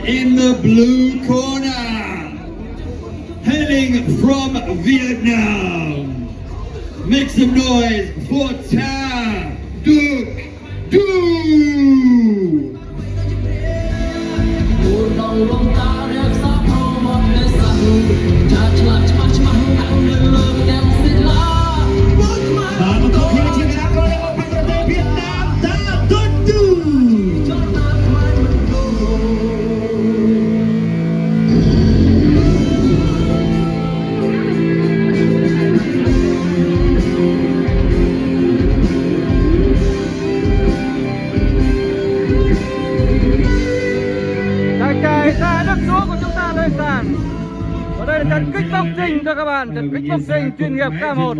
in the blue corner, hailing from Vietnam. Make some noise for Ta Duc Du. Trận kích boxing cho các bạn, trận kích boxing chuyên nghiệp K1.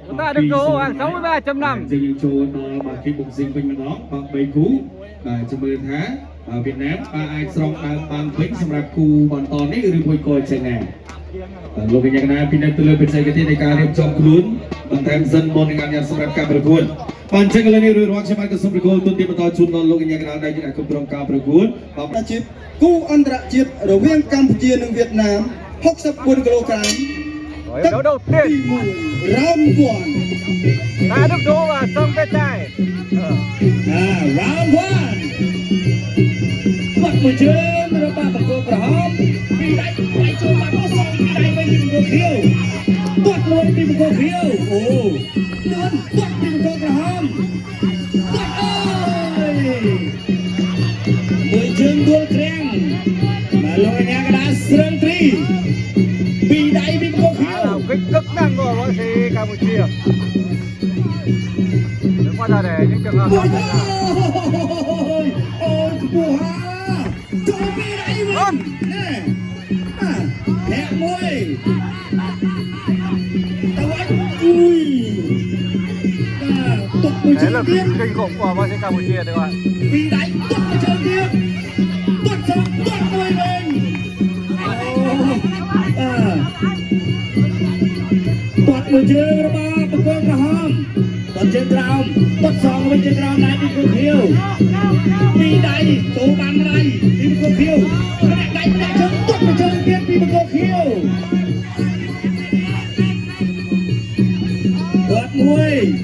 Chúng ta được số hàng 63.5. Dừng chỗ nó bằng kích boxing bên nó hoặc bầy cú cho mưa thá Việt Nam ba ai xong bằng bánh xong ra khu bọn tòn ấy rồi quay coi chạy nè. Lúc cái nhà này pin từ lời bên xây cái này cả điểm trong cuốn bằng thêm dân môn dengan yang xong ra cả berkuôn. Pan cek lagi rồi ruang semak ke xong berkuôn tuân tim atau chun non lúc cái nhà này đây cũng trong cả berkuôn. Chip cú ăn rạ chip ở viên CampuchiaនិងViệt Nam 64 kg. Đấu đầu tiên round 1. Ta Đức Đỗ và Song Tê Trai. Round 1. Bắt một chân rồi ba bật cô hóm. Vì đánh cho bạn có xong vì đánh với những cô khiêu. Tuột luôn đi một cô khiêu. Luôn tuột đi một cô hóm. Tuột ơi. Một chân đuôi kren. Mà lôi nhà cái đá sương tri. Vì đáy vì cô khiêu. Kích cực năng của bác sĩ Campuchia. Đứng qua ra để những trường hợp ôi cô hà. Cho vì đáy mình. Nè. Hẹ môi. Tao anh. Ui. Tục một đấy là chân tiếp. kinh khủng của bác sĩ Campuchia đấy các bạn. Vì đáy tục một chân tiếp. Tuột xong tuột môi mình. Tuột một chân rồi ba bật cô hóm. Tuột chân trào. Tuột xong với chân trào này bị cô khiêu. Vì đáy số bắn đây. Bị cô khiêu. Đánh chân tuột một chân tiếp bị cô khiêu. Tuột môi.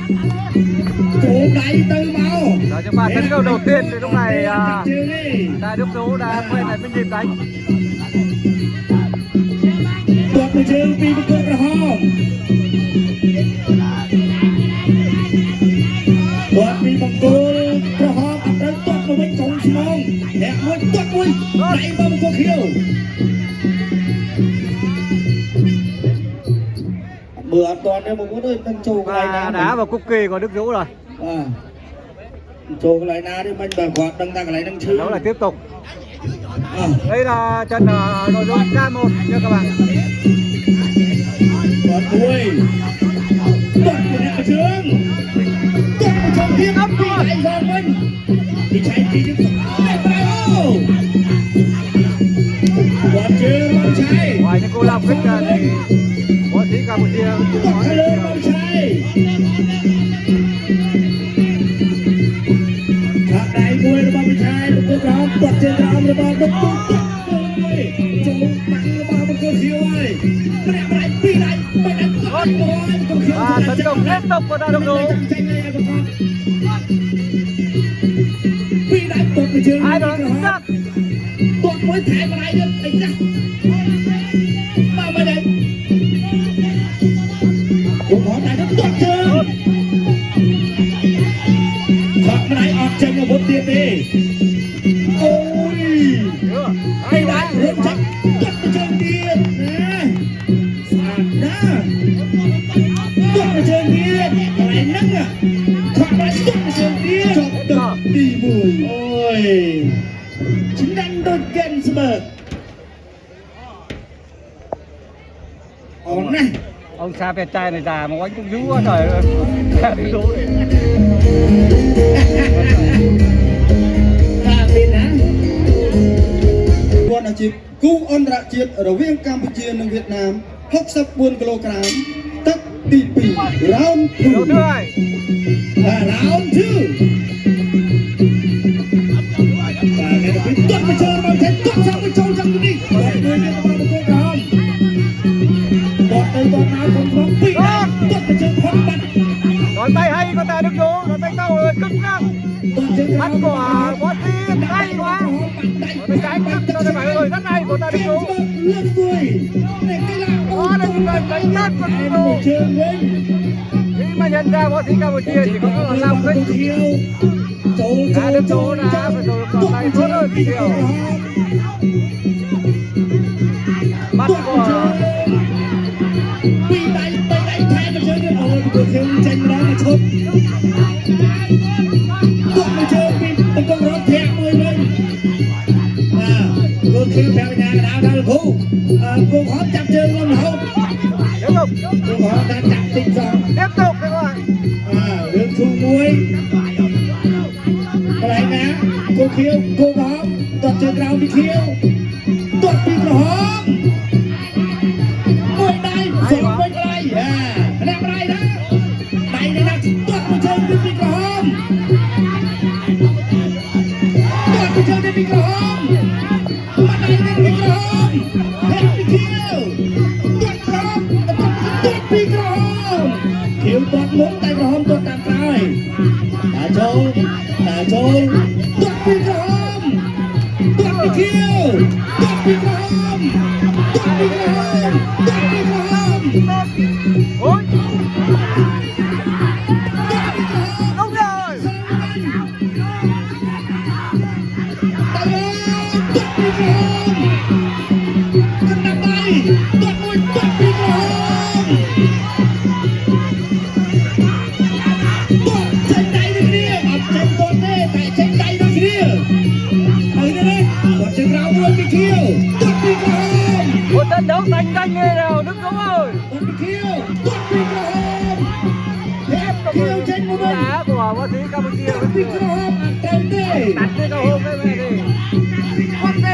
Chỗ đáy tư máu. Đó, nhưng mà tấn công đầu tiên thì lúc này Ta Đức Đỗ đã quay lại với nhịp đánh. Tuột một chân bị cô hóm. Tuột bị bằng cô hóm. Ẩm đến tuột một bên cổng xong. Hẹn môi tuột môi. Đáy vào một cô khiêu. Bữa an toàn nếu mà muốn ơi đang trâu cái này Đá vào cúc kỳ của Đức Dũng rồi. Trâu cái này na đi mình bà quạt đang ta cái này đang chứ. Đấu lại tiếp tục. Đây là trận nội dung K1 nha các bạn. Tuột đuôi. Tuột một nhà trường. Tuột một trường tiếp ấp đi lại giờ mình. Đi chạy đi tiếp tục. Tuột chưa bóng cháy. Ngoài những cô làm kích ra thì bác sĩ Campuchia tuột lên bóng cháy. Thạc đáy môi nó bóng cháy. Một cô rõm tuột trên rõm nó bóng tuột tuột ơi. Chỗ mạnh nó bóng một cô khiêu ơi. Nó đẹp lại đi lại. Nó đẹp tuột ơi. và tấn công liên tục của Ta Đức Đỗ. Hai đội chính xác. Tuột mới thẻ vào đây được. Đánh ra. Vào bên đây. Cũng có tay nó tuột chưa. Thoát vào đây ọt chân vào bốn tiền đi. Ôi. Hay đá hướng chắc. Tuột vào chân tiền. Nè. Sạc đó. Tuột vào chân tiền. Vào đây nâng à. Thoát vào đây tuột vào chân tiền. Chọc tự đi mùi. Ôi. Chính đang đột gần sờ. Ổn này. Ông Sa Việt trai này già mà anh cũng dữ quá trời ơi. Ta Đức Đỗ này. Quân là chip cú on rạ chiết ở viên CampuchiaនិងViệt Nam 64 kg. Tất tỷ tỷ round 2. Đấu thứ hai. Round 2. Và này là cái tuột mà chơi bằng thế tuột xong không có bị đánh tuột vào chân phong bắn đón tay hay có tay đứng chỗ đón tay cao cứng ngang tuột chân bắt của bó tim hay quá đón tay trái cứng cho tay phải rồi rất hay của tay đứng chỗ lượt người để cái lạng đó là một lần đánh nát của chúng tôi trường lên khi mà nhận ra võ sĩ Campuchia chỉ có làm kích đã đứng chỗ đã phải rồi còn tay tốt hơn nhiều bắt của bị đánh thay mà chơi được ôi cuộc khiêu tranh đó mà chốt cuộc mà chơi bị con rốt thẹn ơi lên cuộc khiêu theo nhà đá ra là cô khó chặt chơi con không tiếp tục cô khó đã chặt tinh rằng tiếp tục các bạn đường chung muối lại nè cô khiêu cô bóng toàn chơi rau đi khiêu toàn bị hóm môi đây sống bên đây làm đây đó đây là toàn một chơi bị hóm toàn một chơi bị hóm mà đây là bị hóm hết bị khiêu toàn bị hóm khiêu toàn muốn tay hóm toàn tạm tay đã trâu toàn bị hóm toàn bị khiêu toàn bị hóm toàn bị hóm toàn bị hóm ôi đúng rồi một trận đấu đánh nhanh nghề nào Đức Dũng ơi đá của võ sĩ Campuchia đặt lên đầu hôm đây về đi quăng đi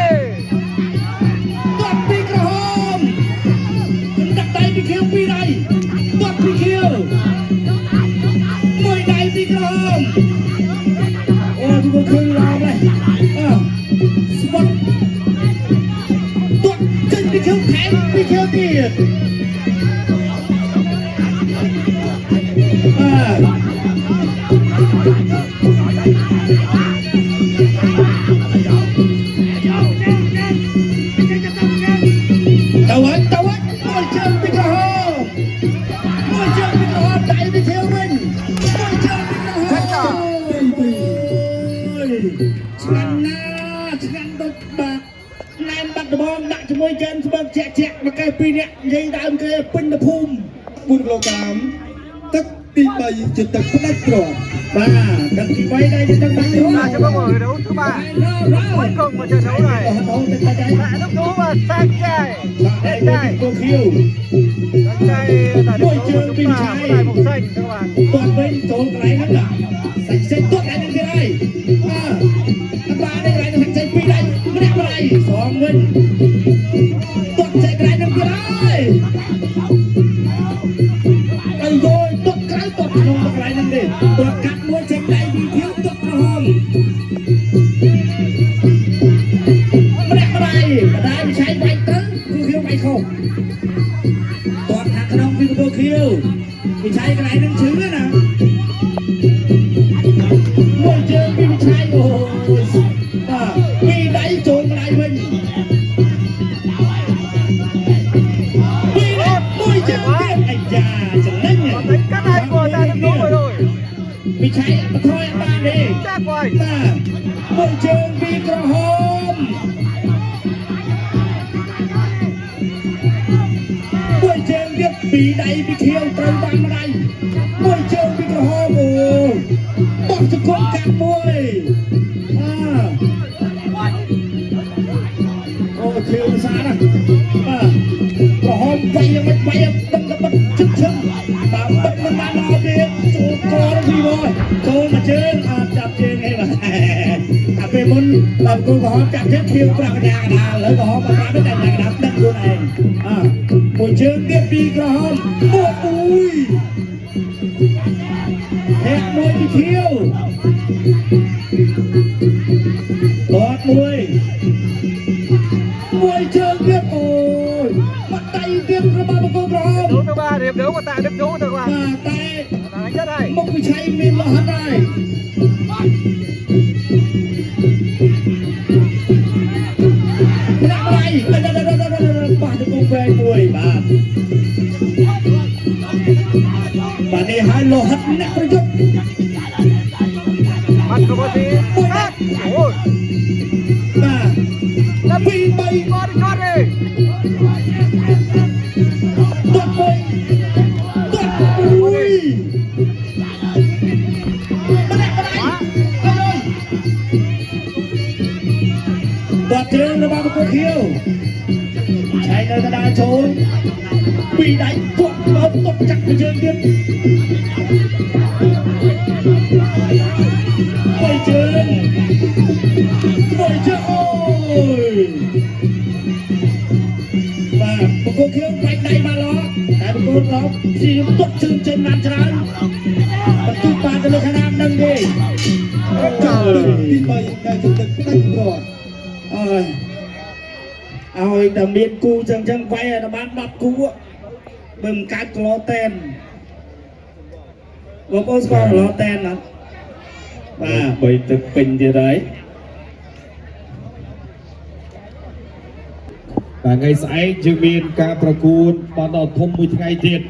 đặt tay bị khiêu đi đây toàn bị khiêu mười đây bị khiêu ôi chúng tôi khiêu làm đây spot toàn chân bị khiêu thém bị khiêu tiền tao ấy môi trường bị hồn đại bị thiếu mình môi trường bị hồn ngăn đột bạc làm bắt được bom đã cho môi chân cho bom chẹt mà cây pin nè dây đám cây pin đập phum 4 kg tứcទី3ជាទឹកផ្ដាច់ក្របាទទឹកទី3đâyជាទឹកផ្ដាច់ក្រ là cho bóng ở đấu thứ ba cuối cùng của trận đấu này lại Đức Dũng và sang trai đẹp trai cô khiêu sang trai tại Đức Dũng của chúng ta có đài màu xanh các bạn toàn bên chỗ cái này hết sạch sẽ tốt này như thế này ba đây lại sạch sẽ pi đây cái đẹp này song mình toàn chạy cái này như thế này rồi toàn cái toàn không có cái này đi toàn cắt môi chạy đây bị thiếu toàn hồn mà đây bị cháy bay tới cô khiêu bay không toàn hạt cái đông vì cô khiêu bị cháy cái này đang chứ nè môi chơi bị cháy ôi vì đáy trốn lại mình vì đấy môi chơi biết anh già chẳng lên nhỉ đánh cắt hai của ta Đức Dũng rồi bị cháy mà thôi anh ba đi chắc rồi môi chơi bị có hôm môi chơi biết bị đáy bị khiêu trâu băng ở đây môi chơi bị có hôm bỏ cho con cạp môi khiêu xa nè có hôm bay đâm cái bật chức chân bảo bật nó biết chỗ co nó gì rồi chỗ mà trên chạp trên hay mà về môn làm cô có chạp chết khiêu vào nhà đà lấy có mà ra bên này nhà đà đất luôn này một chương tiếp đi có hôm một ui hẹp môi đi khiêu tốt môi môi chương tiếp ôi bắt tay tiếp cho ba cô có đấu thứ ba thì អ្នកប្រយុទ្ធ បាត់កបទីកាត់អូយ បាទ ដល់ ពី3 បាត់គាត់ទេ ទាត់មួយទាត់មួយម្នាក់ទាត់ជើងរបស់បង្គោលខៀវឆែកនៅកណ្ដាលចូលពីដៃទាត់មកទាត់ចាក់ទៅជើងទៀតមួយជើងអូយបាទបង្គោលខៀវបាច់ដៃមកឡោតែបង្គោលឡោជាទាត់ជើងចេញបានច្រើនបន្ទុកបានទៅលើខាងណានឹងទេទី3តែជិតទឹកផ្ដាច់ប្រត់ឲ្យតែមានគូចឹងវាយឲ្យតែបាន10គូបើមិនកាច់ក្លោតែនបងប្អូនស្គាល់ក្លោតែនណាបាទបីទឹកពេញទៀតហើយ បាទថ្ងៃស្អែកយើងមានការប្រកួតបន្តធំមួយថ្ងៃទៀត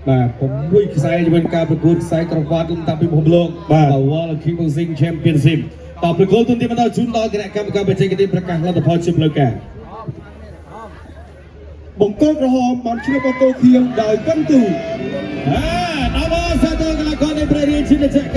បាទ6ខ្សែជាការប្រកួតខ្សែក្រវ៉ាត់លំដាប់ពិភពលោកបាទ World Kickboxing Championship តប្រកួតទុនទីបន្តជូនដល់គណៈកម្មការបច្ចេកទេសប្រកាសលទ្ធផលជាផ្លូវការបង្គោលក្រហមបានឈ្នះបង្គោលខៀវដោយពិនទូដល់មកសាទរកីឡាករនៃព្រះរាជាណាចក្រ